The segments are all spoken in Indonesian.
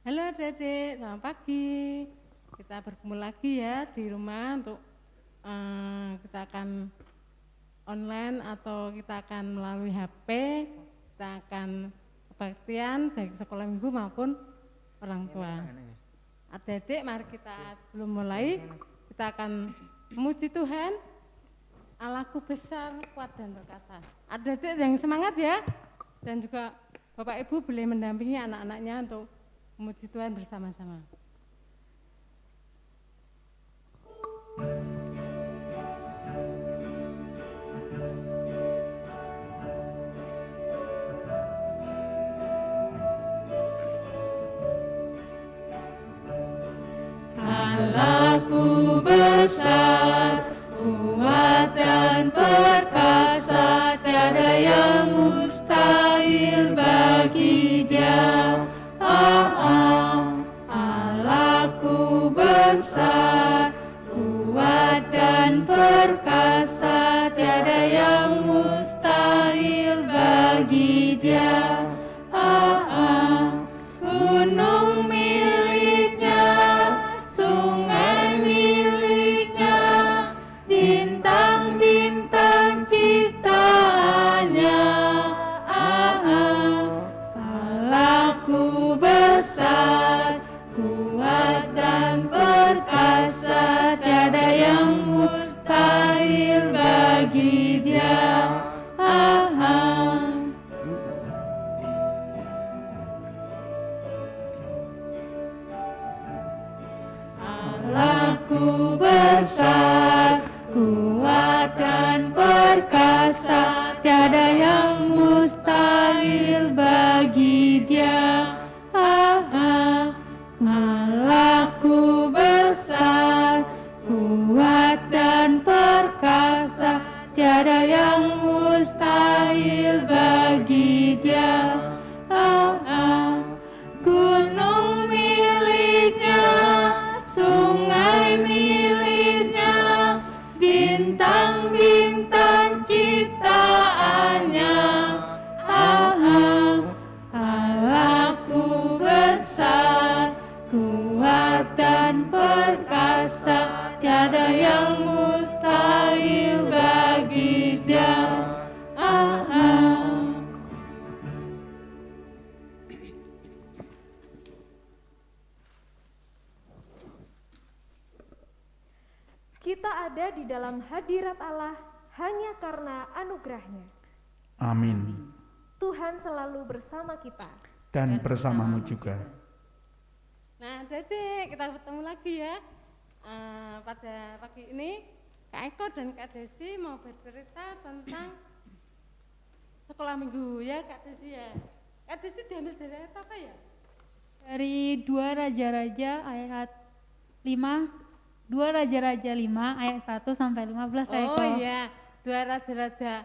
Halo adik-adik, selamat pagi. Kita bertemu lagi ya di rumah untuk kita akan online atau kita akan melalui HP. Kita akan kebaktian baik sekolah minggu maupun orang tua. Adik-adik, mari kita sebelum mulai kita akan memuji Tuhan. Allahku besar, kuat dan perkasa. Adik-adik yang semangat ya, dan juga Bapak Ibu boleh mendampingi anak-anaknya untuk memuji Tuhan bersama-sama. Allahku besar, kuat dan perkasa, tiada yang mustahil bagi Dia. Allahku besar, kuat dan perkasa, tiada yang mustahil bagi Dia. Gunung miliknya, sungai miliknya, bintang-bintang ciptaannya. Allahku besar, kuat dan perkasa, tiada yang mustahil bagi Dia. Allahku besar, kuat dan perkasa, tiada yang mustahil bagi Dia. Allahku besar, kuat dan perkasa, tiada yang mustahil bagi Dia. Gunung miliknya, sungai miliknya, bintang-bintang ciptaannya. Allahku besar, kuat dan perkasa, tiada yang mustahil bagi Dia. Kita ada di dalam hadirat Allah hanya karena anugerah-Nya. Amin. Tuhan selalu bersama kita. Dan bersamamu juga. Nah, adik-adik, kita bertemu lagi ya. Pada pagi ini, Kak Eko dan Kak Desi mau bercerita tentang sekolah minggu ya, Kak Desi ya. Kak Desi diambil dari ayat apa ya? Dari 2 Raja-Raja ayat 5, 2 Raja-Raja 5 ayat 1 sampai 15. Oh iya, 2 Raja-Raja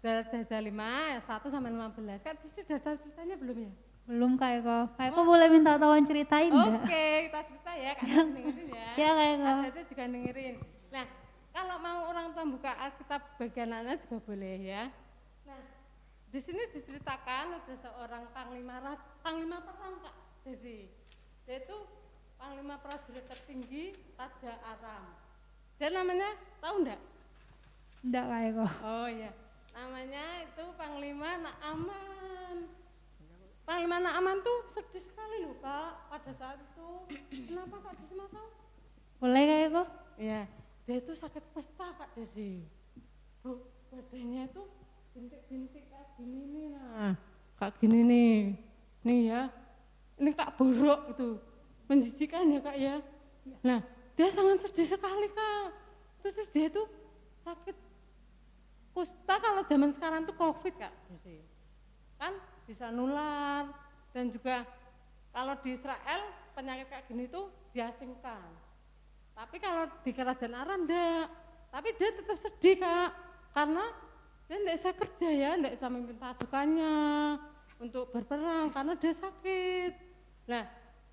5 ayat 1 sampai 15. Kak Desi udah tahu ceritanya belum ya? Belum Kak Eko. Kak Eko boleh minta tolong ceritain enggak? Oke, kita cerita ya, Kak Desi dengerin ya. Ya Kak Eko. Adik-adik juga dengerin. Nah, kalau mau orang tua buka Alkitab bagian anak juga boleh ya. Nah, di sini diceritakan ada seorang panglima perang Kak Desi. Yaitu panglima prajurit tertinggi Raja Aram. Dan namanya tahu enggak? Enggak Kak Eko. Oh iya, namanya itu Panglima Naaman. Panglima Naaman tuh sedih sekali loh Kak pada saat itu. Kenapa Kak Desi mau tahu? Boleh Kak Eko? Iya, dia itu sakit kusta Kak Desi. Bu, badannya itu bintik-bintik kayak gini nih, nah kayak gini nih ya. Ini Kak borok itu, menjijikan ya Kak ya. Nah, dia sangat sedih sekali Kak. Terus dia tuh sakit kusta, kalau zaman sekarang tuh COVID Kak Desi. Kan bisa nular, dan juga kalau di Israel penyakit kayak gini tuh diasingkan. Tapi kalau di kerajaan Aram enggak. Tapi dia tetap sedih Kak, karena dia enggak bisa kerja ya, enggak bisa memimpin pasukannya untuk berperang karena dia sakit. Nah,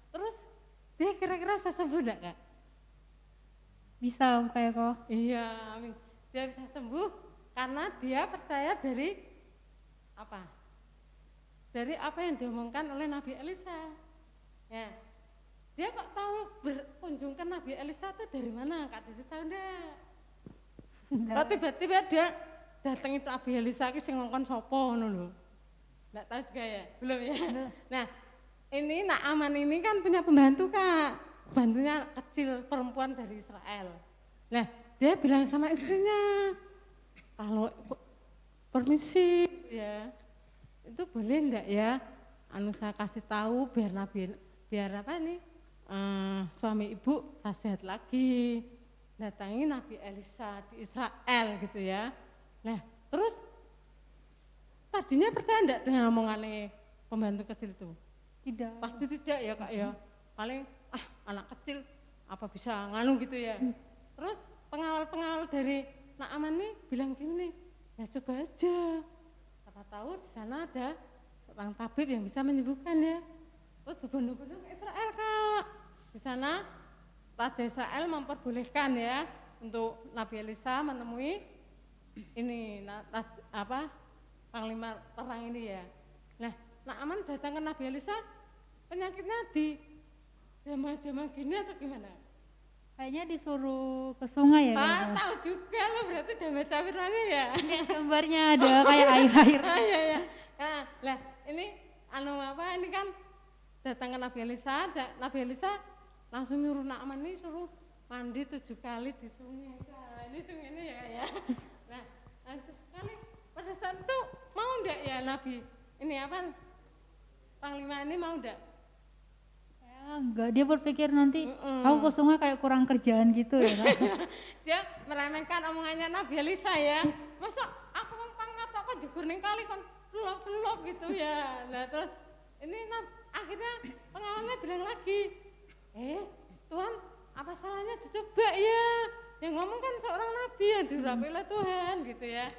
terus dia kira-kira bisa sembuh enggak Kak? Bisa Kak Eko. Iya, amin. Dia bisa sembuh karena dia percaya dari apa? Dari apa yang diomongkan oleh Nabi Elisa. Ya, dia kok tahu berkunjung ke Nabi Elisa itu dari mana? Kak Desi tahu enggak? Kok tiba-tiba dia datangi Nabi Elisa ki sing ngongkon sapa ngono lho. Enggak tahu juga ya? Belum ya? Nah, ini Naaman ini kan punya pembantu Kak. Pembantunya kecil, perempuan dari Israel. Nah, dia bilang sama istrinya, kalau permisi ya, itu boleh enggak ya? Saya kasih tahu biar apa nih? Suami ibu saya sehat lagi. Datangi Nabi Elisa di Israel gitu ya. Nah, terus tadinya percaya enggak dengan omongannya pembantu kecil itu? Tidak. Pasti tidak ya Kak ya. Paling anak kecil apa bisa nganu gitu ya. Terus pengawal-pengawal dari Naaman nih bilang gini, ya coba aja. Siapa tahu di sana ada seorang tabib yang bisa menyembuhkan ya. Terus berbondong-bondong ke Israel Kak. Di sana Raja Israel memperbolehkan ya untuk Nabi Elisa menemui ini panglima perang ini ya. Nah, Naaman datang ke Nabi Elisa, penyakitnya di jamaah-jamaah gini atau gimana? Kayaknya disuruh ke sungai ya. Tahu juga lo berarti baca firmannya ya. Gambarnya ada kayak air-air. Iya. Nah, lah ini ini kan datang ke Nabi Elisa, Nabi Elisa langsung nyuruh Naaman ini suruh mandi 7 kali di sungai. Nah, ini sungai ini ya. Nah, terus kali pada saat itu mau enggak ya Nabi? Ini panglima ini mau enggak? Enggak, dia berpikir nanti aku ke sungai kayak kurang kerjaan gitu ya Kak. Dia meremehkan omongannya Nabi Elisa ya. Masa aku pangkat aku jugur ning kali kon selop gitu ya. Nah terus ini akhirnya pengawalnya bilang lagi, Tuhan apa salahnya dicoba ya. Yang ngomong kan seorang nabi yang diurapi oleh Tuhan gitu ya.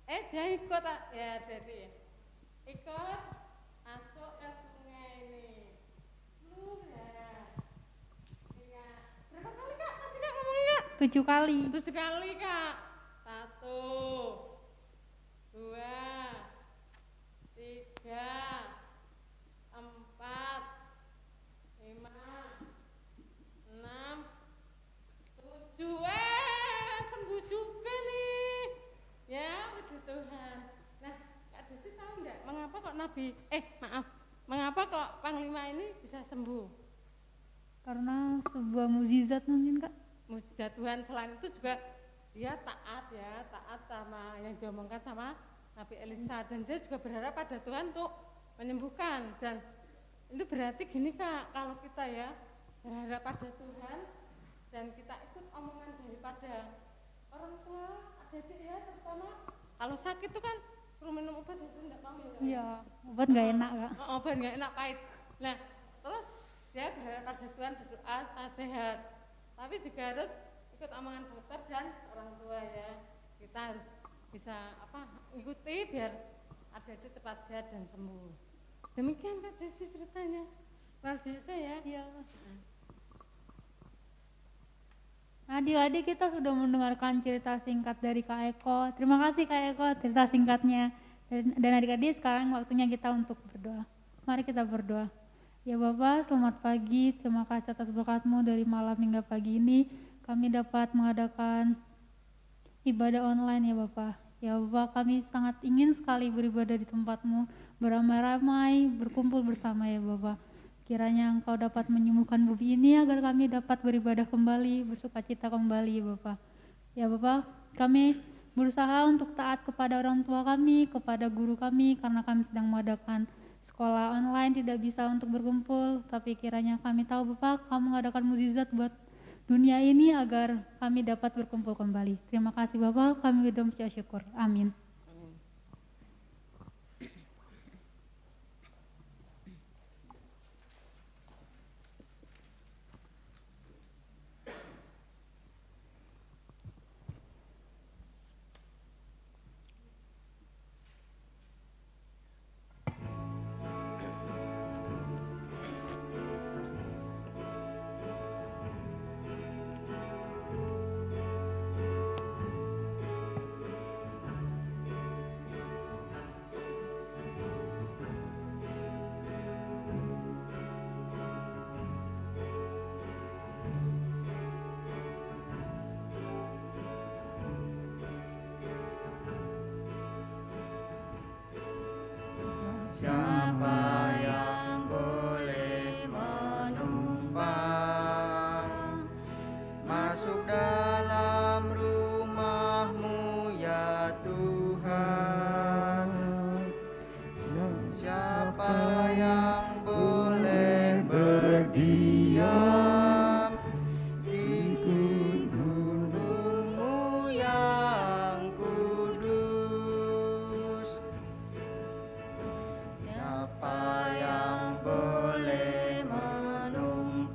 Dia ikut ya jadi ikut masuk ke sungai ini. Berapa kali Kak? Tadi Kak ngomongnya Kak? 7 kali. 7 kali Kak. 1, 2, 3, 4, 5, 6, 7. Sembuh juga nih. Ya, puji Tuhan. Nah, Kak Desi tahu enggak mengapa kok mengapa kok panglima ini bisa sembuh? Karena sebuah mukjizat mungkin Kak. Mukjizat Tuhan. Selain itu juga dia taat sama yang diomongkan sama Nabi Elisa, dan dia juga berharap pada Tuhan untuk menyembuhkan. Dan itu berarti gini Kak, kalau kita ya berharap pada Tuhan dan kita ikut omongan daripada orang tua, adik-adik ya, terutama kalau sakit itu kan suruh minum obat itu enggak mau ya. Iya, obat enggak enak Kak. Obat enggak enak, pahit. Nah, terus dia berharap pada Tuhan berdoa supaya sehat. Tapi juga harus ikut omongan dokter dan orang tua ya. Kita harus bisa ikuti biar adik-adik cepat sehat dan sembuh. Demikian Kak Desi ceritanya. Luar biasa ya. Iya. Adik-adik kita sudah mendengarkan cerita singkat dari Kak Eko. Terima kasih Kak Eko cerita singkatnya. Dan adik-adik sekarang waktunya kita untuk berdoa. Mari kita berdoa. Ya Bapak, selamat pagi. Terima kasih atas berkat-Mu dari malam hingga pagi ini. Kami dapat mengadakan ibadah online ya Bapak. Ya Bapak, kami sangat ingin sekali beribadah di tempat-Mu, beramai-ramai, berkumpul bersama ya Bapak. Kiranya Engkau dapat menyembuhkan bumi ini agar kami dapat beribadah kembali, bersukacita kembali ya Bapak. Ya Bapak, kami berusaha untuk taat kepada orang tua kami, kepada guru kami, karena kami sedang mengadakan sekolah online, tidak bisa untuk berkumpul. Tapi kiranya kami tahu Bapak, Kamu mengadakan mukjizat buat dunia ini agar kami dapat berkumpul kembali. Terima kasih Bapak, kami berdoa syukur. Amin. masuk dalam rumah-Mu ya Tuhan. Siapa yang boleh berdiam di gunung-Mu yang kudus? Siapa yang boleh menumpang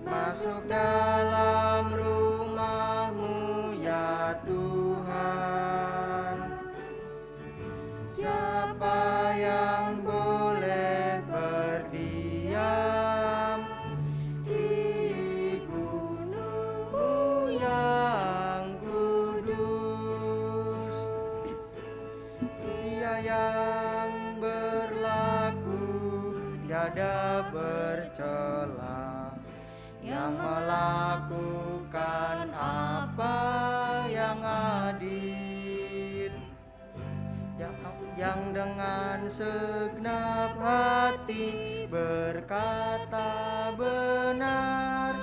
masuk dalam rumah-Mu ya Tuhan? Siapa yang boleh berdiam di gunung-Mu yang kudus? Dia yang berlaku tiada bercela, yang melakukan apa yang adil, yang dengan segenap hati berkata benar,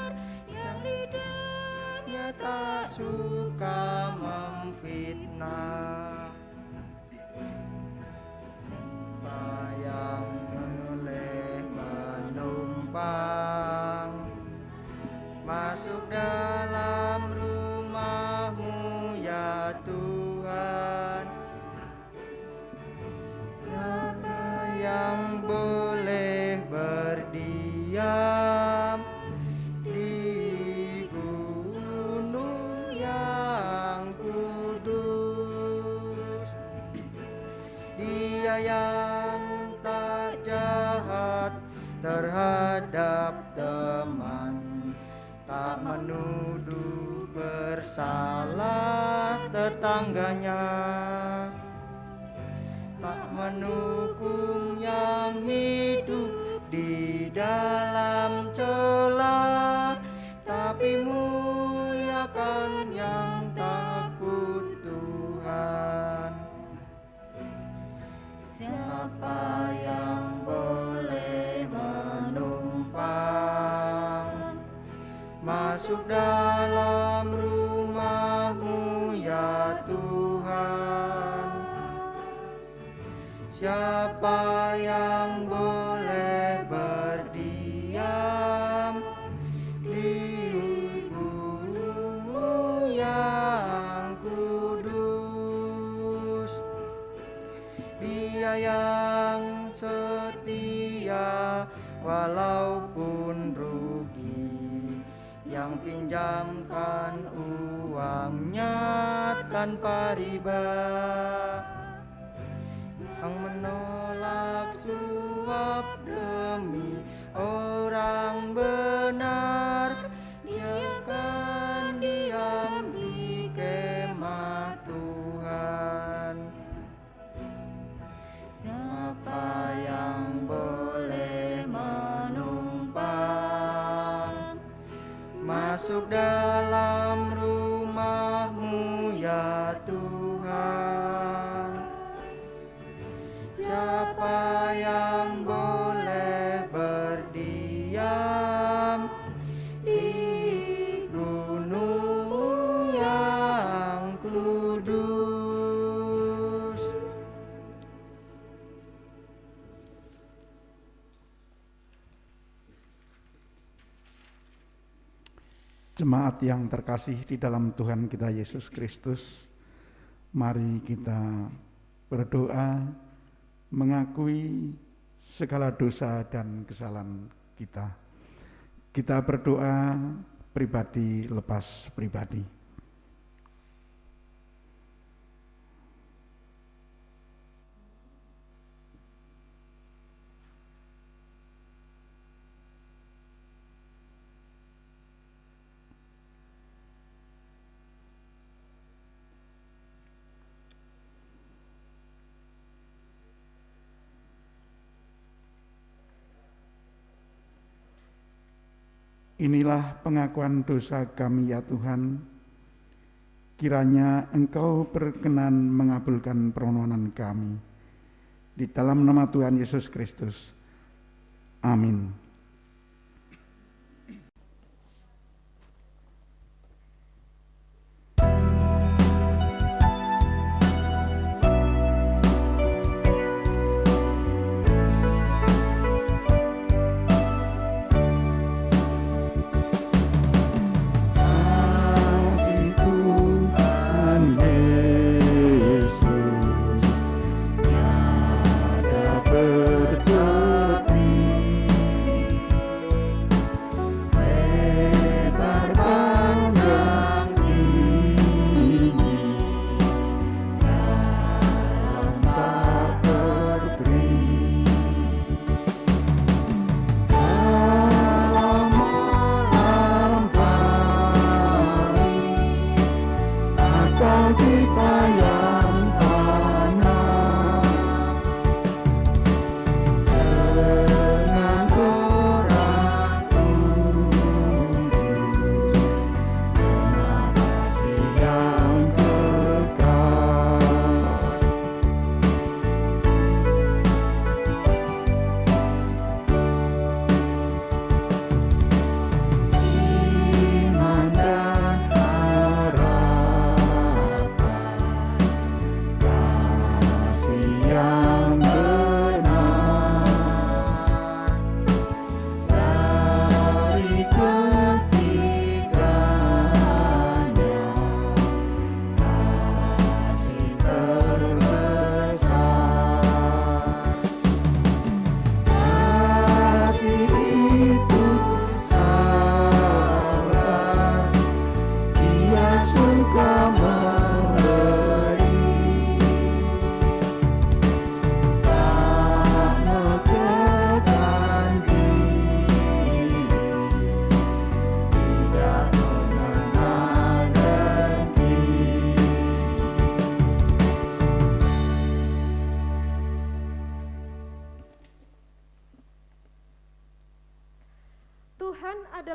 yang lidahnya tak suka memfitnah. Siapa yang boleh menumpang masuk dalam rumah-Mu ya Tuhan? Siapa yang boleh berdiam di gunung yang kudus? Dia yang tak jahat terhadap teman, tak menuduh bersalah tetangganya, tak menukung yang hidup di dalam celah, tapi muliakan yang takut Tuhan. Siapa yang boleh menumpang masuk dalam rumah-Mu ya Tuhan? Siapa yang boleh berdiam di gunung-Mu yang kudus? Dia yang setia walaupun rugi, yang pinjamkan uangnya tanpa riba, yang menolak suap demi orang benar, dia akan diam di kemah Tuhan. Siapa yang boleh menumpang masuk dalam rumah-Mu ya Tuhan? Siapa yang boleh berdiam di gunung yang kudus? Jemaat yang terkasih di dalam Tuhan kita Yesus Kristus, mari kita berdoa mengakui segala dosa dan kesalahan kita. Kita berdoa pribadi lepas pribadi. Inilah pengakuan dosa kami ya Tuhan. Kiranya Engkau berkenan mengabulkan permohonan kami. Di dalam nama Tuhan Yesus Kristus. Amin.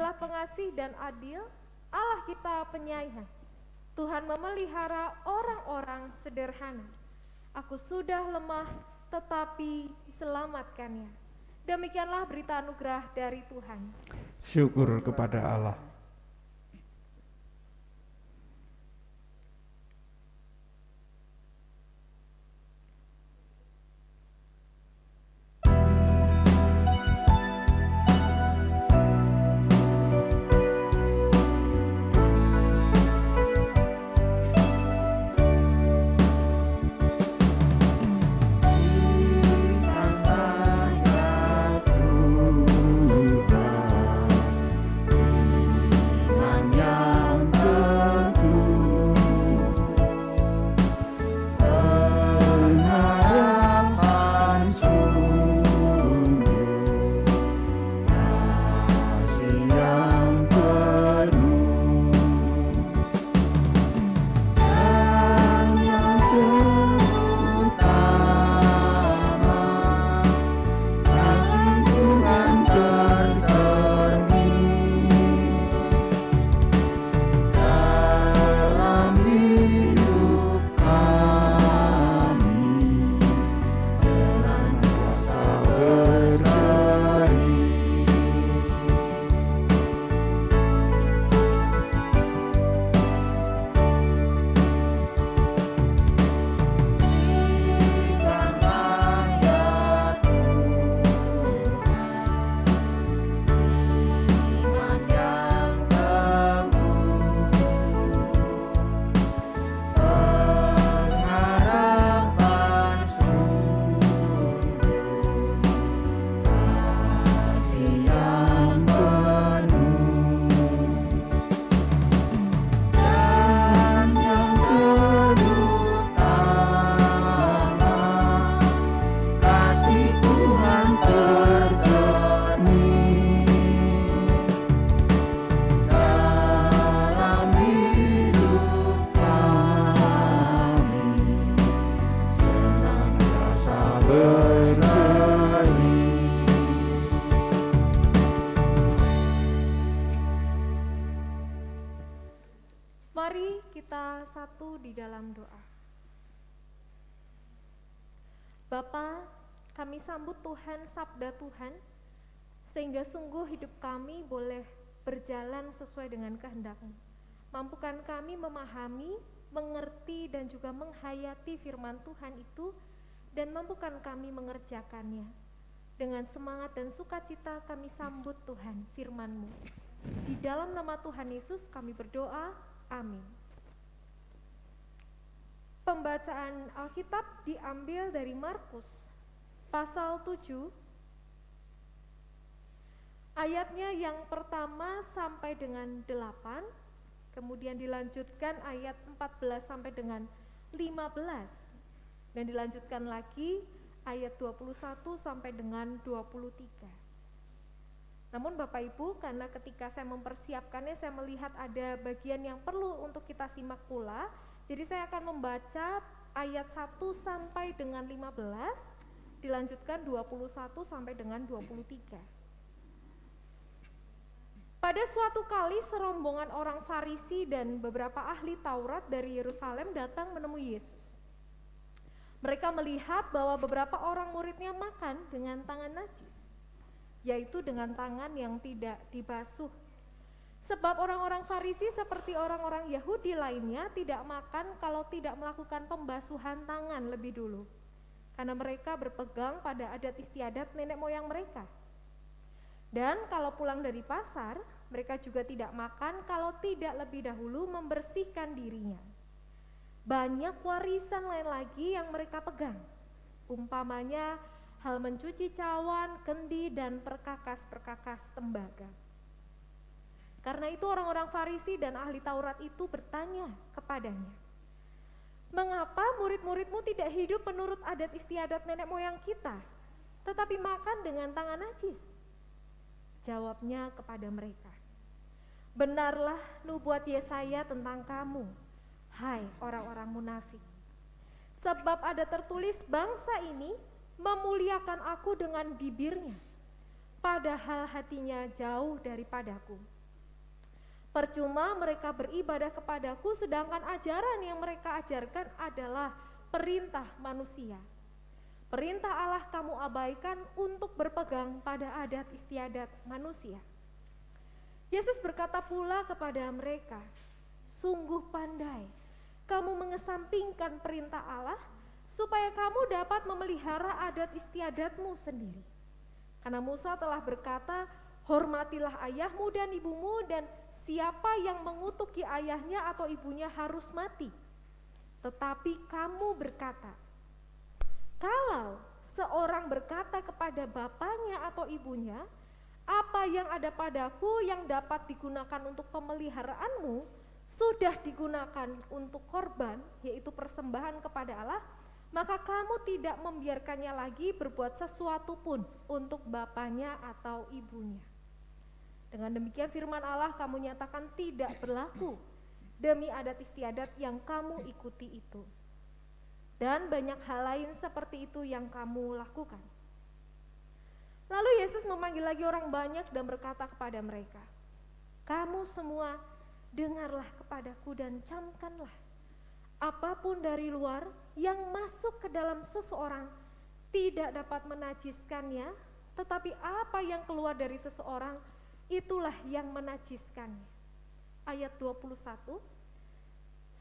adalah pengasih dan adil, Allah kita penyayang. Tuhan memelihara orang-orang sederhana. Aku sudah lemah, tetapi diselamatkannya. Demikianlah berita anugerah dari Tuhan. Syukur kepada Allah. Mari kita satu di dalam doa. Bapa, kami sambut Tuhan, sabda Tuhan, sehingga sungguh hidup kami boleh berjalan sesuai dengan kehendak-Mu. Mampukan kami memahami, mengerti, dan juga menghayati firman Tuhan itu, dan mampukan kami mengerjakannya. Dengan semangat dan sukacita kami sambut Tuhan, firman-Mu. Di dalam nama Tuhan Yesus kami berdoa, amin. Pembacaan Alkitab diambil dari Markus pasal 7 ayatnya yang pertama sampai dengan 8, kemudian dilanjutkan ayat 14 sampai dengan 15, dan dilanjutkan lagi ayat 21 sampai dengan 23. Namun Bapak Ibu, karena ketika saya mempersiapkannya saya melihat ada bagian yang perlu untuk kita simak pula, jadi saya akan membaca ayat 1 sampai dengan 15, dilanjutkan 21 sampai dengan 23. Pada suatu kali serombongan orang Farisi dan beberapa ahli Taurat dari Yerusalem datang menemui Yesus. Mereka melihat bahwa beberapa orang muridnya makan dengan tangan najis, yaitu dengan tangan yang tidak dibasuh. Sebab orang-orang Farisi seperti orang-orang Yahudi lainnya tidak makan kalau tidak melakukan pembasuhan tangan lebih dulu, karena mereka berpegang pada adat istiadat nenek moyang mereka. Dan kalau pulang dari pasar, mereka juga tidak makan kalau tidak lebih dahulu membersihkan dirinya. Banyak warisan lain lagi yang mereka pegang, umpamanya hal mencuci cawan, kendi, dan perkakas-perkakas tembaga. Karena itu orang-orang Farisi dan ahli Taurat itu bertanya kepadanya, "Mengapa murid-muridmu tidak hidup menurut adat istiadat nenek moyang kita, tetapi makan dengan tangan najis?" Jawabnya kepada mereka, "Benarlah nubuat Yesaya tentang kamu, hai orang-orang munafik. Sebab ada tertulis, bangsa ini memuliakan aku dengan bibirnya, padahal hatinya jauh daripadaku. Percuma mereka beribadah kepadaku sedangkan ajaran yang mereka ajarkan adalah perintah manusia. Perintah Allah kamu abaikan untuk berpegang pada adat istiadat manusia. Yesus berkata pula kepada mereka, sungguh pandai kamu mengesampingkan perintah Allah supaya kamu dapat memelihara adat istiadatmu sendiri. Karena Musa telah berkata, hormatilah ayahmu dan ibumu, dan siapa yang mengutuki ayahnya atau ibunya harus mati. Tetapi kamu berkata, kalau seorang berkata kepada bapaknya atau ibunya, apa yang ada padaku yang dapat digunakan untuk pemeliharaanmu, sudah digunakan untuk korban, yaitu persembahan kepada Allah, maka kamu tidak membiarkannya lagi berbuat sesuatu pun untuk bapaknya atau ibunya. Dengan demikian firman Allah kamu nyatakan tidak berlaku demi adat istiadat yang kamu ikuti itu. Dan banyak hal lain seperti itu yang kamu lakukan. Lalu Yesus memanggil lagi orang banyak dan berkata kepada mereka, kamu semua dengarlah kepadaku dan camkanlah. Apapun dari luar yang masuk ke dalam seseorang tidak dapat menajiskannya, tetapi apa yang keluar dari seseorang itulah yang menajiskannya. Ayat 21,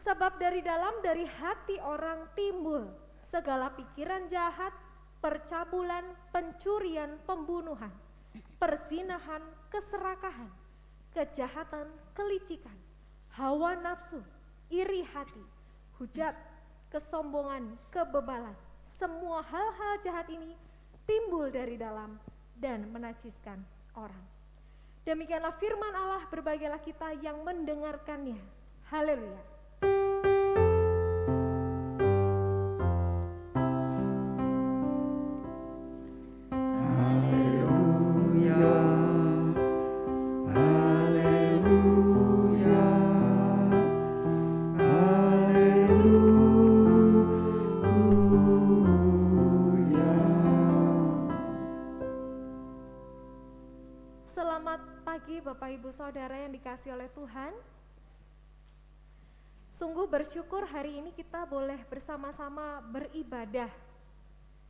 sebab dari hati orang timbul segala pikiran jahat, percabulan, pencurian, pembunuhan, perzinahan, keserakahan, kejahatan, kelicikan, hawa nafsu, iri hati, hujat, kesombongan, kebebalan. Semua hal-hal jahat ini timbul dari dalam dan menajiskan orang. Demikianlah firman Allah, berbahagialah kita yang mendengarkannya. Haleluya. Haleluya, haleluya, haleluya. Selamat pagi Bapak Ibu Saudara yang dikasihi oleh Tuhan. Sungguh bersyukur hari ini kita boleh bersama-sama beribadah.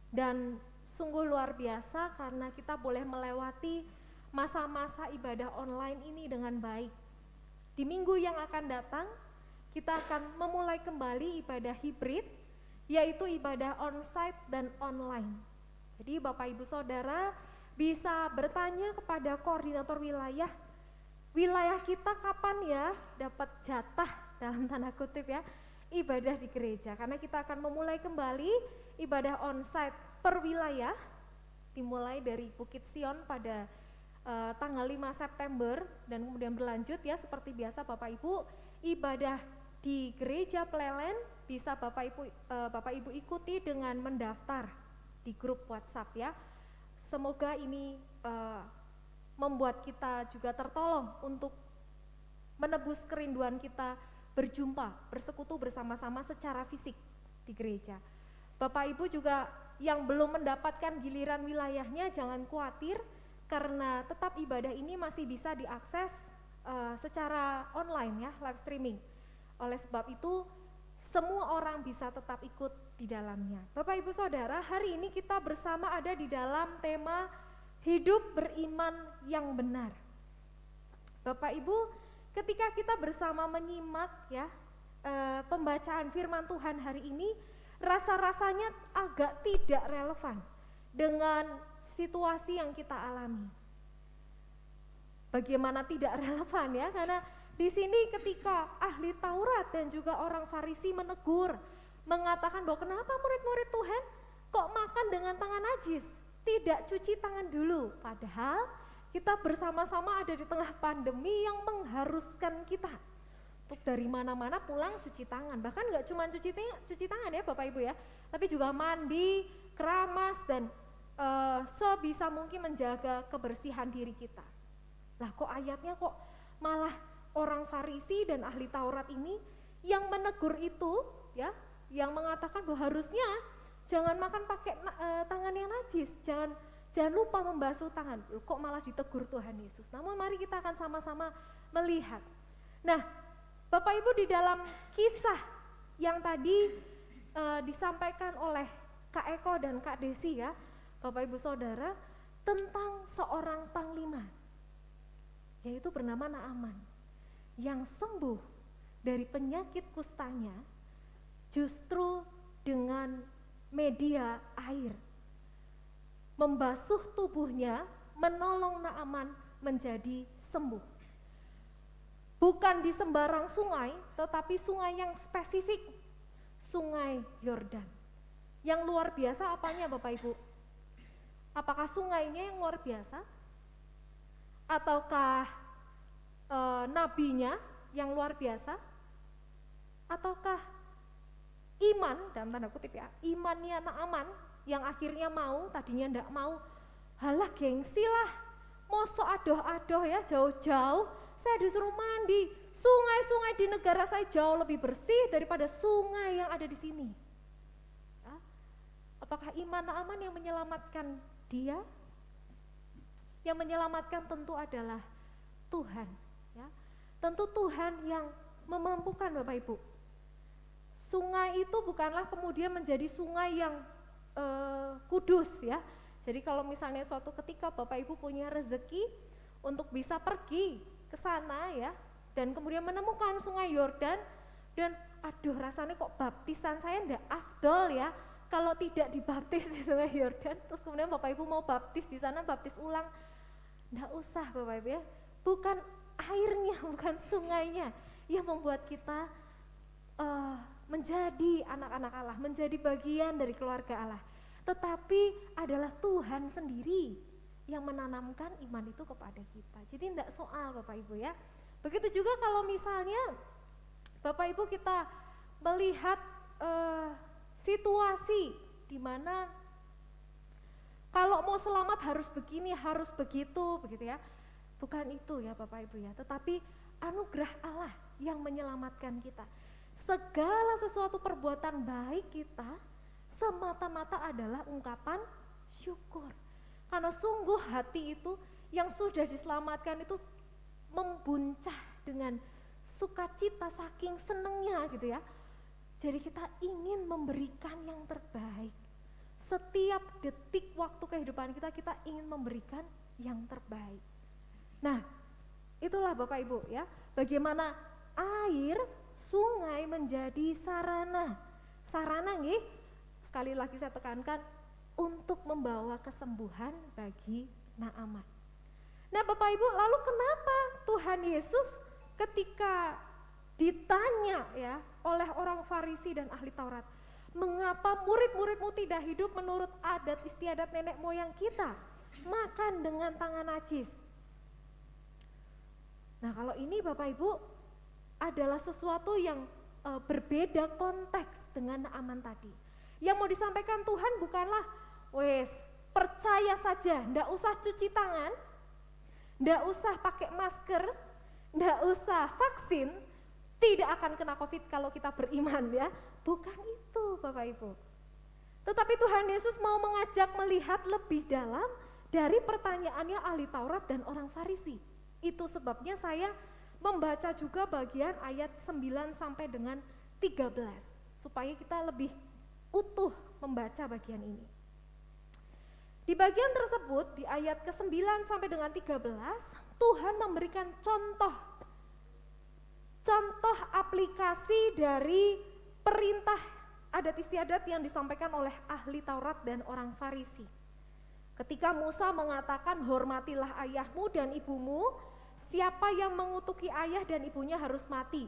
Dan sungguh luar biasa karena kita boleh melewati masa-masa ibadah online ini dengan baik. Di minggu yang akan datang, kita akan memulai kembali ibadah hibrid, yaitu ibadah onsite dan online. Jadi Bapak Ibu Saudara bisa bertanya kepada koordinator wilayah kita kapan ya dapat jatah dalam tanda kutip ya, ibadah di gereja. Karena kita akan memulai kembali ibadah onsite per wilayah, dimulai dari Bukit Sion pada tanggal 5 September dan kemudian berlanjut ya seperti biasa Bapak Ibu ibadah di gereja Plelen bisa Bapak Ibu ikuti dengan mendaftar di grup WhatsApp ya. Semoga ini membuat kita juga tertolong untuk menebus kerinduan kita berjumpa, bersekutu bersama-sama secara fisik di gereja. Bapak Ibu juga yang belum mendapatkan giliran wilayahnya jangan khawatir, karena tetap ibadah ini masih bisa diakses secara online ya, live streaming. Oleh sebab itu semua orang bisa tetap ikut di dalamnya. Bapak Ibu Saudara, hari ini kita bersama ada di dalam tema hidup beriman yang benar. Bapak Ibu, ketika kita bersama menyimak ya pembacaan firman Tuhan hari ini, rasa-rasanya agak tidak relevan dengan situasi yang kita alami. Bagaimana tidak relevan ya? Karena di sini ketika ahli Taurat dan juga orang Farisi menegur, mengatakan bahwa kenapa murid-murid Tuhan kok makan dengan tangan najis, tidak cuci tangan dulu. Padahal kita bersama-sama ada di tengah pandemi yang mengharuskan kita untuk dari mana-mana pulang cuci tangan. Bahkan nggak cuma cuci tangan ya Bapak Ibu ya, tapi juga mandi, keramas, dan sebisa mungkin menjaga kebersihan diri kita. Lah kok ayatnya kok malah orang Farisi dan ahli Taurat ini yang menegur itu ya, yang mengatakan bahwa harusnya jangan makan pakai tangan yang najis, jangan lupa membasuh tangan. Loh, kok malah ditegur Tuhan Yesus. Namun mari kita akan sama-sama melihat Nah, Bapak Ibu, di dalam kisah yang tadi disampaikan oleh Kak Eko dan Kak Desi ya, Bapak Ibu Saudara, tentang seorang panglima, yaitu bernama Naaman, yang sembuh dari penyakit kustanya justru dengan media air. Membasuh tubuhnya, menolong Naaman menjadi sembuh. Bukan di sembarang sungai, tetapi sungai yang spesifik, sungai Yordan. Yang luar biasa apanya Bapak Ibu? Apakah sungainya yang luar biasa? Ataukah nabinya yang luar biasa? Ataukah iman, dalam tanda kutip ya, imannya Naaman yang akhirnya mau, tadinya enggak mau, halah gengsi lah, mosok adoh-adoh ya, jauh-jauh, saya disuruh mandi, sungai-sungai di negara saya jauh lebih bersih daripada sungai yang ada di sini. Ya. Apakah iman Naaman yang menyelamatkan dia? Yang menyelamatkan tentu adalah Tuhan. Ya. Tentu Tuhan yang memampukan Bapak Ibu. Sungai itu bukanlah kemudian menjadi sungai yang kudus ya. Jadi kalau misalnya suatu ketika Bapak Ibu punya rezeki untuk bisa pergi ke sana ya, dan kemudian menemukan sungai Yordan, dan aduh rasanya kok baptisan saya ndak afdol ya kalau tidak dibaptis di sungai Yordan, terus kemudian Bapak Ibu mau baptis di sana, baptis ulang, ndak usah Bapak Ibu ya, bukan airnya, bukan sungainya yang membuat kita menjadi anak-anak Allah, menjadi bagian dari keluarga Allah, tetapi adalah Tuhan sendiri yang menanamkan iman itu kepada kita. Jadi tidak soal Bapak Ibu ya. Begitu juga kalau misalnya Bapak Ibu kita melihat situasi di mana kalau mau selamat harus begini, harus begitu ya. Bukan itu ya Bapak Ibu ya, tetapi anugerah Allah yang menyelamatkan kita. Segala sesuatu perbuatan baik kita semata-mata adalah ungkapan syukur. Karena sungguh hati itu yang sudah diselamatkan itu membuncah dengan sukacita saking senengnya gitu ya. Jadi kita ingin memberikan yang terbaik. Setiap detik waktu kehidupan kita, kita ingin memberikan yang terbaik. Nah, itulah Bapak Ibu ya, bagaimana air sungai menjadi sarana. Sarana nih, sekali lagi saya tekankan, untuk membawa kesembuhan bagi Naaman. Nah Bapak Ibu, lalu kenapa Tuhan Yesus ketika ditanya ya oleh orang Farisi dan ahli Taurat, mengapa murid-muridmu tidak hidup menurut adat istiadat nenek moyang kita, makan dengan tangan najis? Nah kalau ini Bapak Ibu adalah sesuatu yang berbeda konteks dengan Naaman tadi. Yang mau disampaikan Tuhan bukanlah wes percaya saja, ndak usah cuci tangan, ndak usah pakai masker, ndak usah vaksin, tidak akan kena COVID kalau kita beriman ya. Bukan itu Bapak Ibu. Tetapi Tuhan Yesus mau mengajak melihat lebih dalam dari pertanyaannya ahli Taurat dan orang Farisi. Itu sebabnya saya membaca juga bagian ayat 9 sampai dengan 13 supaya kita lebih utuh membaca bagian ini. Di bagian tersebut di ayat ke-9 sampai dengan 13 Tuhan memberikan contoh aplikasi dari perintah adat istiadat yang disampaikan oleh ahli Taurat dan orang Farisi. Ketika Musa mengatakan hormatilah ayahmu dan ibumu, siapa yang mengutuki ayah dan ibunya harus mati.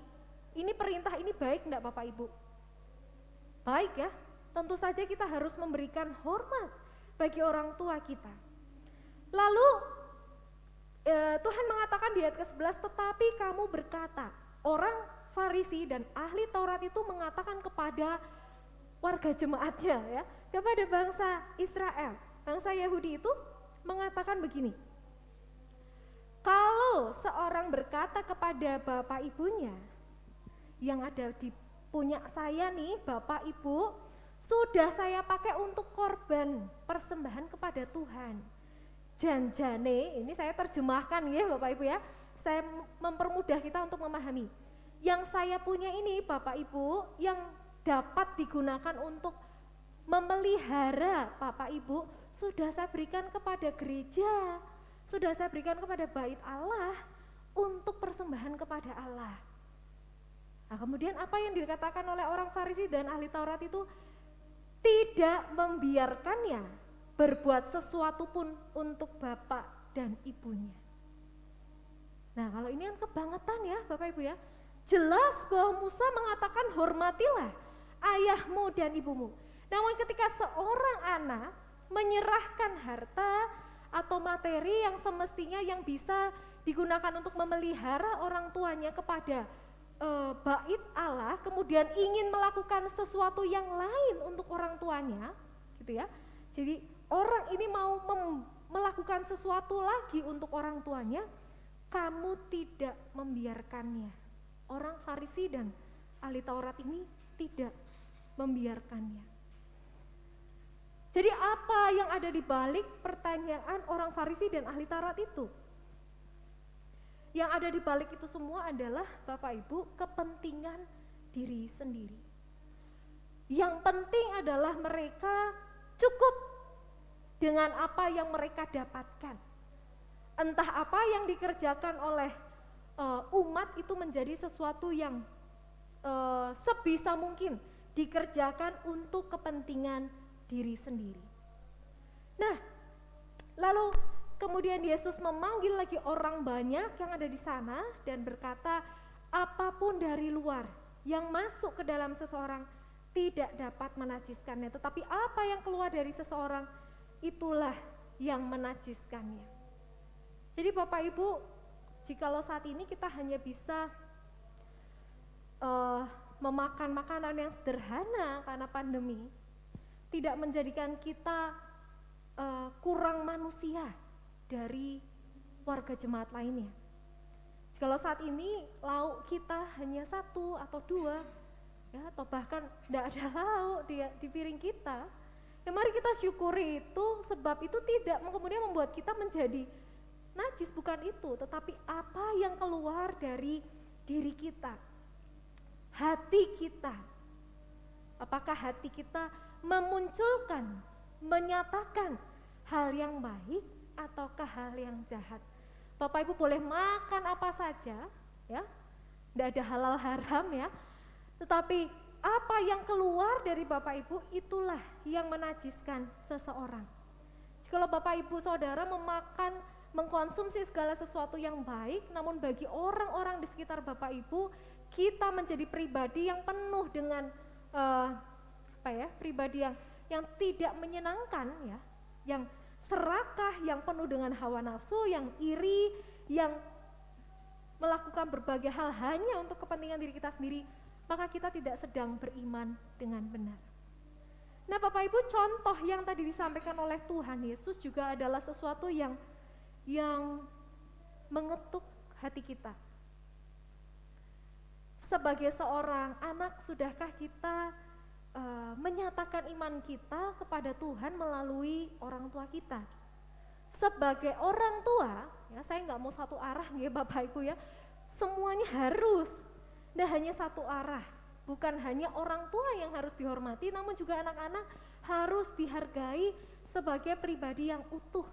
Ini perintah ini baik enggak Bapak Ibu? Baik ya, tentu saja kita harus memberikan hormat bagi orang tua kita. Lalu Tuhan mengatakan di ayat ke-11, tetapi kamu berkata, orang Farisi dan ahli Taurat itu mengatakan kepada warga jemaatnya ya, kepada bangsa Israel, bangsa Yahudi itu mengatakan begini, kalau seorang berkata kepada bapak ibunya, yang ada di punya saya nih bapak ibu, sudah saya pakai untuk korban persembahan kepada Tuhan. Janjane, ini saya terjemahkan ya Bapak Ibu ya. saya mempermudah kita untuk memahami. Yang saya punya ini Bapak Ibu yang dapat digunakan untuk memelihara Bapak Ibu sudah saya berikan kepada gereja, sudah saya berikan kepada bait Allah untuk persembahan kepada Allah. Nah, kemudian apa yang dikatakan oleh orang Farisi dan ahli Taurat itu tidak membiarkannya berbuat sesuatu pun untuk bapak dan ibunya. Nah, kalau ini kan kebangetan ya Bapak Ibu ya. Jelas bahwa Musa mengatakan hormatilah ayahmu dan ibumu. Namun ketika seorang anak menyerahkan harta atau materi yang semestinya yang bisa digunakan untuk memelihara orang tuanya kepada bait Allah, kemudian ingin melakukan sesuatu yang lain untuk orang tuanya, gitu ya. Jadi orang ini mau melakukan sesuatu lagi untuk orang tuanya, kamu tidak membiarkannya. Orang Farisi dan ahli Taurat ini tidak membiarkannya. Jadi apa yang ada di balik pertanyaan orang Farisi dan ahli Taurat itu? Yang ada di balik itu semua adalah Bapak Ibu kepentingan diri sendiri. Yang penting adalah mereka cukup dengan apa yang mereka dapatkan. Entah apa yang dikerjakan oleh umat itu menjadi sesuatu yang sebisa mungkin dikerjakan untuk kepentingan diri sendiri. Nah, lalu kemudian Yesus memanggil lagi orang banyak yang ada di sana dan berkata, apapun dari luar yang masuk ke dalam seseorang tidak dapat menajiskannya, tetapi apa yang keluar dari seseorang itulah yang menajiskannya. Jadi Bapak Ibu, jikalau saat ini kita hanya bisa memakan makanan yang sederhana karena pandemi, tidak menjadikan kita kurang manusia dari warga jemaat lainnya. Jikalau saat ini lauk kita hanya 1 atau 2, ya, atau bahkan tidak ada lauk di piring kita, ya mari kita syukuri itu, sebab itu tidak kemudian membuat kita menjadi najis, bukan itu, tetapi apa yang keluar dari diri kita, hati kita. Apakah hati kita memunculkan, menyatakan hal yang baik ataukah hal yang jahat? Bapak Ibu boleh makan apa saja, ya, tidak ada halal haram ya, tetapi apa yang keluar dari Bapak Ibu itulah yang menajiskan seseorang. Jikalau Bapak Ibu Saudara mengkonsumsi segala sesuatu yang baik, namun bagi orang-orang di sekitar Bapak Ibu, kita menjadi pribadi yang penuh dengan pribadi yang tidak menyenangkan ya, yang serakah, yang penuh dengan hawa nafsu, yang iri, yang melakukan berbagai hal hanya untuk kepentingan diri kita sendiri, maka kita tidak sedang beriman dengan benar. Nah Bapak Ibu, contoh yang tadi disampaikan oleh Tuhan Yesus juga adalah sesuatu yang mengetuk hati kita. Sebagai seorang anak, sudahkah kita menyatakan iman kita kepada Tuhan melalui orang tua kita? Sebagai orang tua, ya saya nggak mau satu arah ya Bapak Ibu ya, semuanya harus, dan hanya satu arah. Bukan hanya orang tua yang harus dihormati, namun juga anak-anak harus dihargai sebagai pribadi yang utuh.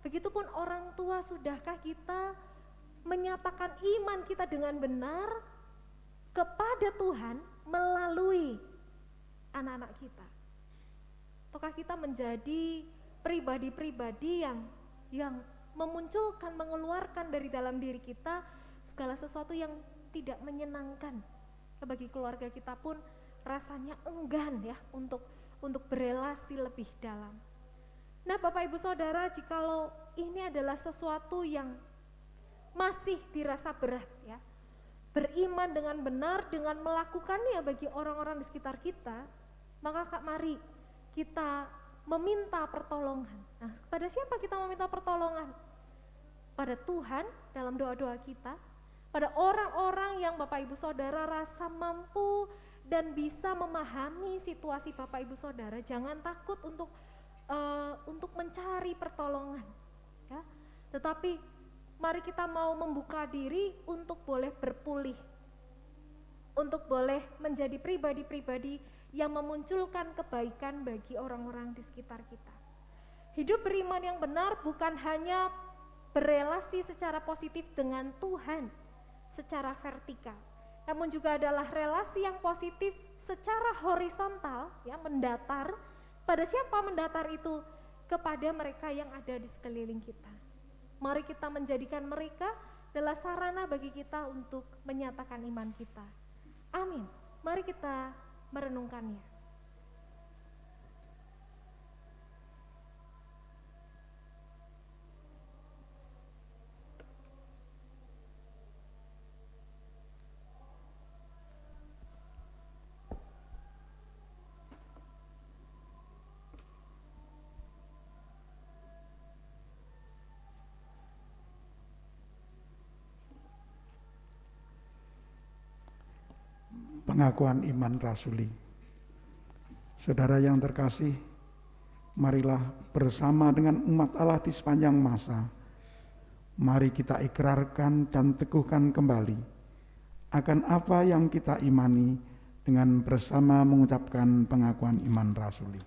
Begitupun orang tua, sudahkah kita menyatakan iman kita dengan benar kepada Tuhan melalui anak-anak kita? Ataukah kita menjadi pribadi-pribadi yang memunculkan, mengeluarkan dari dalam diri kita segala sesuatu yang tidak menyenangkan? Bagi keluarga kita pun rasanya enggan ya untuk berelasi lebih dalam. Nah Bapak Ibu Saudara, jikalau ini adalah sesuatu yang masih dirasa berat ya, beriman dengan benar, dengan melakukannya bagi orang-orang di sekitar kita, maka mari kita meminta pertolongan. Nah, kepada siapa kita meminta pertolongan? Pada Tuhan dalam doa-doa kita, pada orang-orang yang Bapak Ibu Saudara rasa mampu dan bisa memahami situasi Bapak Ibu Saudara. Jangan takut untuk mencari pertolongan, ya. Tetapi Mari kita mau membuka diri untuk boleh berpulih, untuk boleh menjadi pribadi-pribadi yang memunculkan kebaikan bagi orang-orang di sekitar kita. Hidup beriman yang benar bukan hanya berelasi secara positif dengan Tuhan secara vertikal, namun juga adalah relasi yang positif secara horizontal, ya, mendatar. Pada siapa mendatar itu? Kepada mereka yang ada di sekeliling kita. Mari kita menjadikan mereka adalah sarana bagi kita untuk menyatakan iman kita. Amin. Mari kita merenungkannya. Pengakuan iman rasuli. Saudara yang terkasih, marilah bersama dengan umat Allah di sepanjang masa, mari kita ikrarkan dan teguhkan kembali akan apa yang kita imani dengan bersama mengucapkan pengakuan iman rasuli.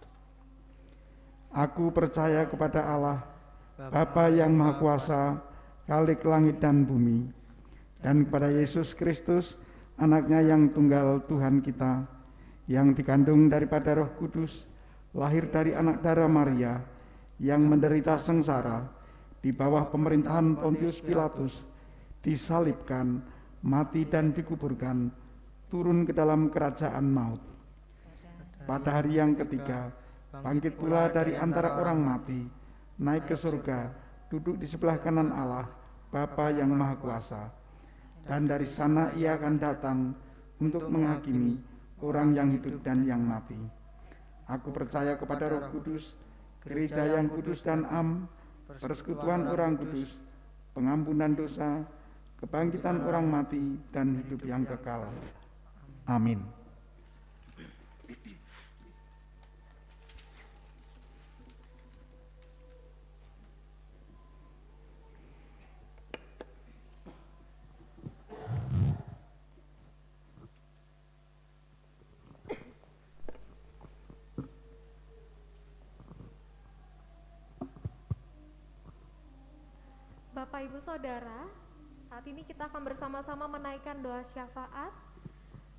Aku percaya kepada Allah, Bapa yang Maha Kuasa, Khalik langit dan bumi, dan kepada Yesus Kristus, Anaknya yang tunggal Tuhan kita, yang dikandung daripada Roh Kudus, lahir dari anak darah Maria, yang menderita sengsara di bawah pemerintahan Pontius Pilatus, disalibkan, mati dan dikuburkan, turun ke dalam kerajaan maut. Pada hari yang ketiga, bangkit pula dari antara orang mati, naik ke surga, duduk di sebelah kanan Allah, Bapa yang Maha Kuasa. Dan dari sana ia akan datang untuk menghakimi orang yang hidup dan yang mati. Aku percaya kepada Roh Kudus, gereja yang kudus dan am, persekutuan orang kudus, pengampunan dosa, kebangkitan orang mati, dan hidup yang kekal. Amin. Bapak Ibu Saudara, saat ini kita akan bersama-sama menaikkan doa syafaat.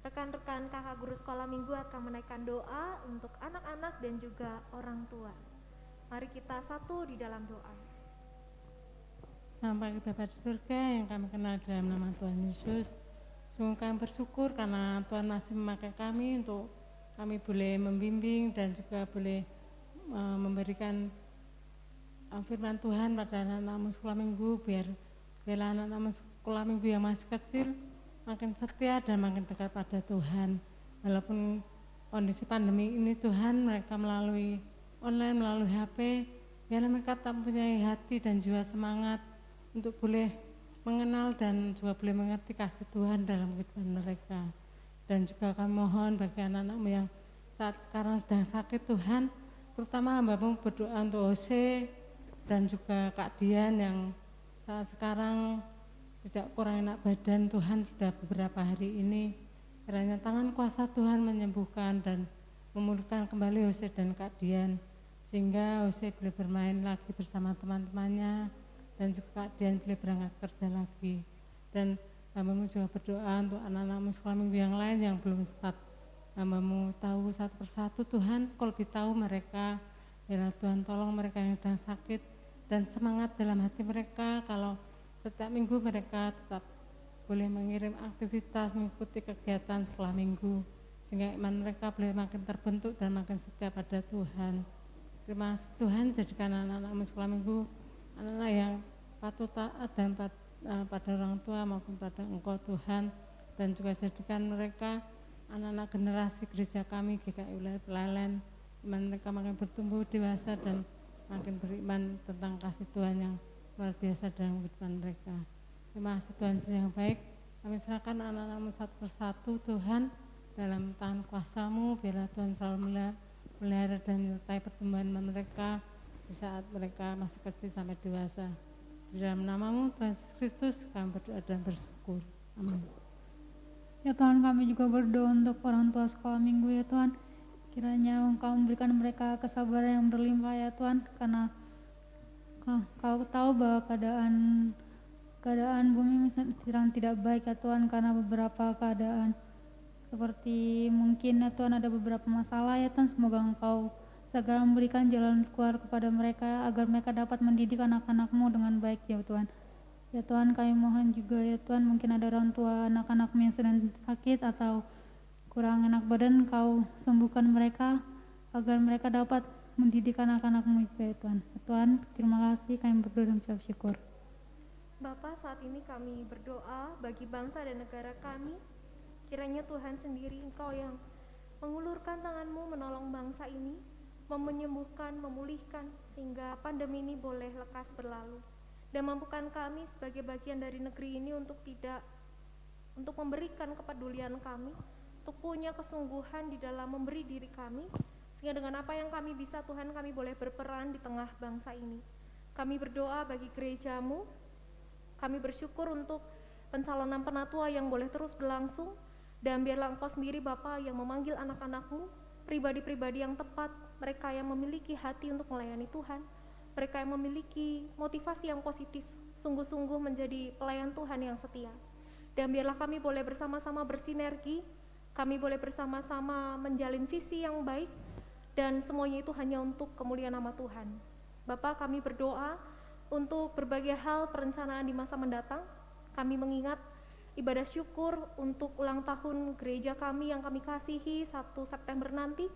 Rekan-rekan kakak guru sekolah minggu akan menaikkan doa untuk anak-anak dan juga orang tua. Mari kita satu di dalam doa. Selamat pagi Bapa di surga yang kami kenal dalam nama Tuhan Yesus. Sungguh kami bersyukur karena Tuhan masih memakai kami untuk kami boleh membimbing dan juga boleh memberikan firman Tuhan pada anak-anak sekolah minggu, biar anak-anak sekolah minggu yang masih kecil makin setia dan makin dekat pada Tuhan. Walaupun kondisi pandemi ini Tuhan, mereka melalui online, melalui HP, biarlah mereka tak mempunyai hati dan jiwa semangat untuk boleh mengenal dan juga boleh mengerti kasih Tuhan dalam kehidupan mereka. Dan juga kami mohon bagi anak-anakmu yang saat sekarang sedang sakit Tuhan, terutama hamba-Mu berdoa untuk Jose dan juga Kak Dian yang saat sekarang tidak kurang enak badan Tuhan sudah beberapa hari ini. Kiranya tangan kuasa Tuhan menyembuhkan dan memulihkan kembali Jose dan Kak Dian, sehingga Jose boleh bermain lagi bersama teman-temannya dan juga Kak Dian boleh berangkat kerja lagi. Dan hamba-Mu juga berdoa untuk anak-anak sekolah minggu yang lain yang belum start. Hamba-Mu tahu satu persatu Tuhan, Kau lebih tahu mereka. Ya Tuhan, tolong mereka yang sedang sakit dan semangat dalam hati mereka kalau setiap minggu mereka tetap boleh mengirim aktivitas, mengikuti kegiatan sekolah minggu, sehingga iman mereka boleh makin terbentuk dan makin setia pada Tuhan. Terima kasih Tuhan, jadikan anak-anak sekolah minggu anak-anak yang patuh taat dan pada orang tua maupun pada Engkau Tuhan, dan juga jadikan mereka anak-anak generasi gereja kami GKI Wilayah Pelalen, iman mereka makin bertumbuh dewasa dan makin beriman tentang kasih Tuhan yang luar biasa dalam kehidupan mereka. Terima kasih Tuhan yang baik. Kami serahkan anak-anak-Mu satu persatu Tuhan dalam tangan kuasa-Mu. Biarlah Tuhan selalu melihara dan menyertai pertumbuhan mereka di saat mereka masih kecil sampai dewasa. Di dalam namamu Tuhan Yesus Kristus kami berdoa dan bersyukur. Amin. Ya Tuhan, kami juga berdoa untuk orang tua sekolah minggu ya Tuhan. Kiranya Engkau memberikan mereka kesabaran yang berlimpah ya Tuhan, karena Kau tahu bahwa keadaan bumi sedang tidak baik ya Tuhan, karena beberapa keadaan seperti mungkin ya Tuhan ada beberapa masalah ya Tuhan. Semoga Engkau segera memberikan jalan keluar kepada mereka agar mereka dapat mendidik anak-anak-Mu dengan baik ya Tuhan. Ya Tuhan, kami mohon juga ya Tuhan, mungkin ada orang tua anak-anak-Mu yang sedang sakit atau kurang enak badan, Kau sembuhkan mereka agar mereka dapat mendidik anak-anak-Mu juga ya Tuhan. Ya Tuhan, terima kasih, kami berdoa dan mengucap syukur. Bapa, saat ini kami berdoa bagi bangsa dan negara kami. Kiranya Tuhan sendiri Engkau yang mengulurkan tangan-Mu menolong bangsa ini, menyembuhkan, memulihkan, sehingga pandemi ini boleh lekas berlalu. Dan mampukan kami sebagai bagian dari negeri ini untuk memberikan kepedulian kami, untuk punya kesungguhan di dalam memberi diri kami, sehingga dengan apa yang kami bisa Tuhan, kami boleh berperan di tengah bangsa ini. Kami berdoa bagi gereja-Mu, kami bersyukur untuk pencalonan penatua yang boleh terus berlangsung, dan biarlah Engkau sendiri Bapa yang memanggil anak-anak-Mu, pribadi-pribadi yang tepat, mereka yang memiliki hati untuk melayani Tuhan, mereka yang memiliki motivasi yang positif, sungguh-sungguh menjadi pelayan Tuhan yang setia. Dan biarlah kami boleh bersama-sama bersinergi, kami boleh bersama-sama menjalin visi yang baik, dan semuanya itu hanya untuk kemuliaan nama Tuhan. Bapa, kami berdoa untuk berbagai hal perencanaan di masa mendatang. Kami mengingat ibadah syukur untuk ulang tahun gereja kami yang kami kasihi 1 September nanti.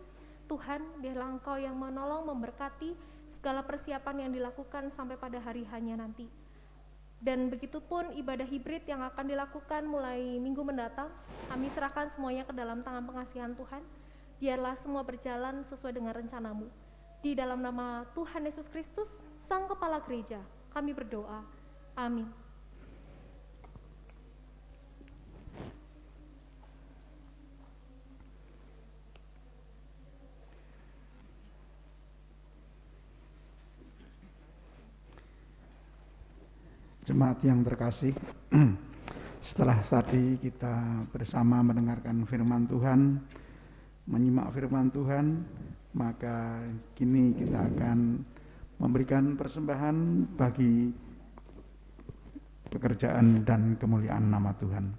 Tuhan, biarlah Engkau yang menolong, memberkati segala persiapan yang dilakukan sampai pada hari hanya nanti. Dan begitupun ibadah hibrid yang akan dilakukan mulai minggu mendatang, kami serahkan semuanya ke dalam tangan pengasihan Tuhan. Biarlah semua berjalan sesuai dengan rencana-Mu. Di dalam nama Tuhan Yesus Kristus, Sang Kepala Gereja, kami berdoa. Amin. Jemaat yang terkasih, setelah tadi kita bersama mendengarkan firman Tuhan, menyimak firman Tuhan, maka kini kita akan memberikan persembahan bagi pekerjaan dan kemuliaan nama Tuhan.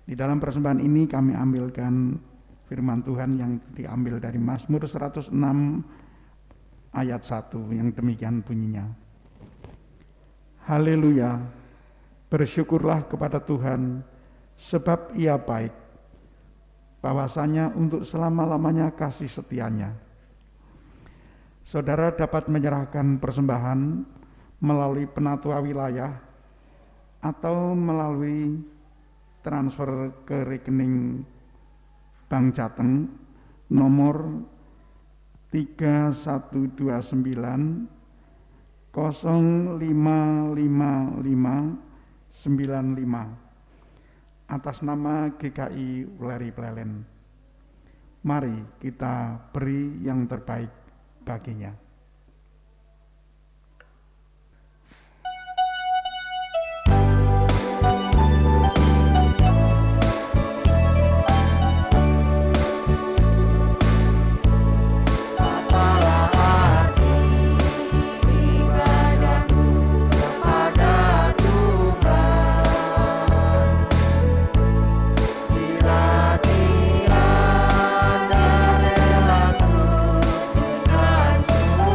Di dalam persembahan ini kami ambilkan firman Tuhan yang diambil dari Mazmur 106 ayat 1 yang demikian bunyinya. Haleluya, bersyukurlah kepada Tuhan sebab Ia baik, bahwasanya untuk selama-lamanya kasih setianya. Saudara dapat menyerahkan persembahan melalui penatua wilayah atau melalui transfer ke rekening Bank Jateng nomor 3129 055595 atas nama GKI Weleri Plelen. Mari kita beri yang terbaik baginya. Kira-kira dan elas dengan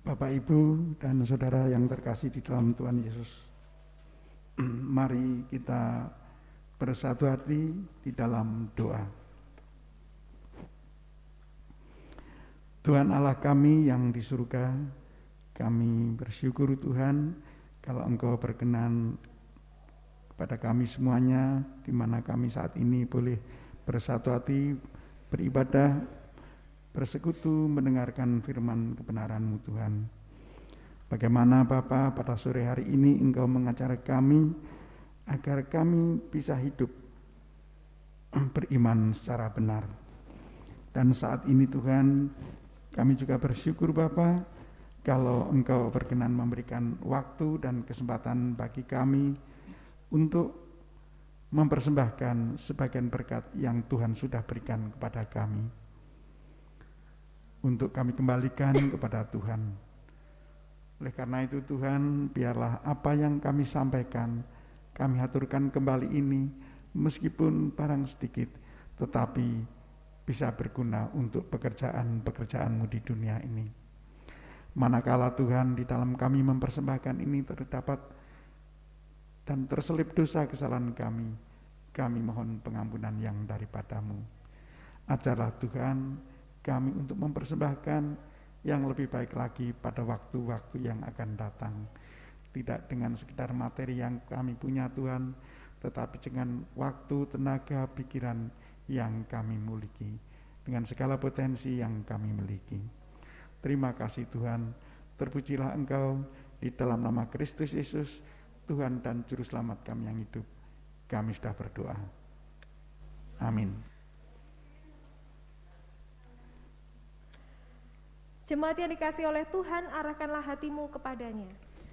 Bapak, Ibu, dan saudara yang terkasih di dalam Tuhan Yesus, mari kita bersatu hati di dalam doa. Tuhan Allah kami yang di surga, kami bersyukur Tuhan kalau Engkau berkenan kepada kami semuanya, di mana kami saat ini boleh bersatu hati, beribadah, bersekutu, mendengarkan firman kebenaran-Mu Tuhan. Bagaimana Bapa, pada sore hari ini Engkau mengajar kami agar kami bisa hidup beriman secara benar. Dan saat ini Tuhan, kami juga bersyukur Bapa, kalau Engkau berkenan memberikan waktu dan kesempatan bagi kami untuk mempersembahkan sebagian berkat yang Tuhan sudah berikan kepada kami, untuk kami kembalikan kepada Tuhan. Oleh karena itu Tuhan, biarlah apa yang kami sampaikan, kami haturkan kembali ini, meskipun barang sedikit, tetapi bisa berguna untuk pekerjaan-pekerjaan-Mu di dunia ini. Manakala Tuhan di dalam kami mempersembahkan ini terdapat dan terselip dosa kesalahan kami mohon pengampunan yang daripada-Mu. Ajarlah Tuhan kami untuk mempersembahkan yang lebih baik lagi pada waktu-waktu yang akan datang. Tidak dengan sekedar materi yang kami punya Tuhan, tetapi dengan waktu, tenaga, pikiran yang kami miliki, dengan segala potensi yang kami miliki. Terima kasih Tuhan, terpujilah Engkau di dalam nama Kristus Yesus, Tuhan dan Juru Selamat kami yang hidup. Kami sudah berdoa. Amin. Jemaat yang dikasihi oleh Tuhan, arahkanlah hatimu kepadanya.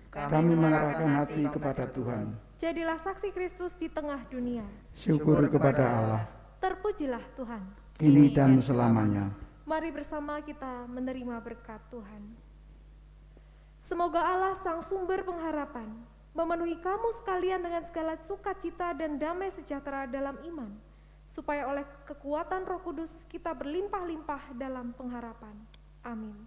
Kami mengarahkan hati kepada Tuhan. Jadilah saksi Kristus di tengah dunia. Syukur kepada Allah, Terpujilah Tuhan. kini dan selamanya. Mari bersama kita menerima berkat Tuhan. Semoga Allah Sang Sumber Pengharapan memenuhi kamu sekalian dengan segala sukacita dan damai sejahtera dalam iman, supaya oleh kekuatan Roh Kudus kita berlimpah-limpah dalam pengharapan. Amin.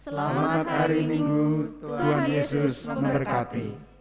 Selamat hari Minggu, Tuhan Yesus memberkati.